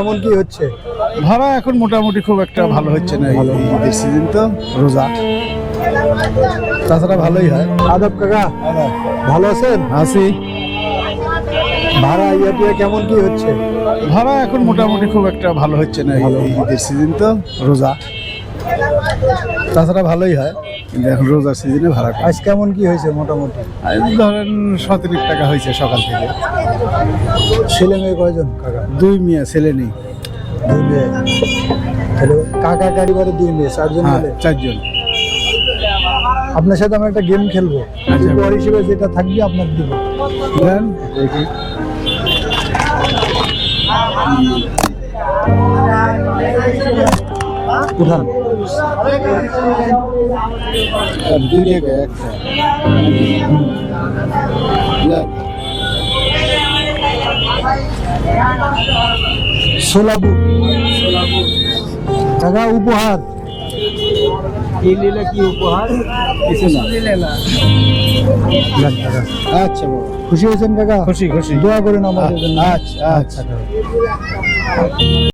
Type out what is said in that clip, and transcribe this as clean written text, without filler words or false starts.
কেমন কি হচ্ছে? ভাড়া এখন মোটামুটি খুব একটা ভালো হচ্ছে না, ঈদের সিজন তো, রোজা, তাছাড়া ভালোই হয়। আদাব কাকা, ভালো আছেন? আছি। ভাড়া ইয়া কেমন কি হচ্ছে? ভাড়া এখন মোটামুটি খুব একটা ভালো হচ্ছে না, ঈদের সিজন তো, রোজা, তাছাড়া ভালোই হয়, কিন্তু এখন রোজার সিজনে ভাড়া কম। আজ কেমন কি হয়েছে মোটামুটি? আজ ধরেন 37 টাকা হয়েছে সকাল থেকে। ছেলে মেয়ে কয়জন কাকা? 2 মেয়ে, ছেলে নেই। 2 মেয়ে। তাহলে কাকা কারিবারে 2 মেয়ে, 4 জন হ্যাঁ, মিলে। 4 জন। আপনার সাথে আমি একটা গেম খেলবো, আচ্ছা। উপহার হিসেবে যেটা থাকবে আপনাকে দিব। দেন দেখি। উঠান। আর 2 টাকা একটা। দেন। সোলাবু কাকা, উপহার। কি নিলে কি উপহার? কিছু না। নিলে না। যাক কাকা, আচ্ছা বাবা, খুশি হয়েছেন কাকা? খুশি খুশি। দোয়া করেন আমাদের জন্য। আচ্ছা আচ্ছা। কাকা।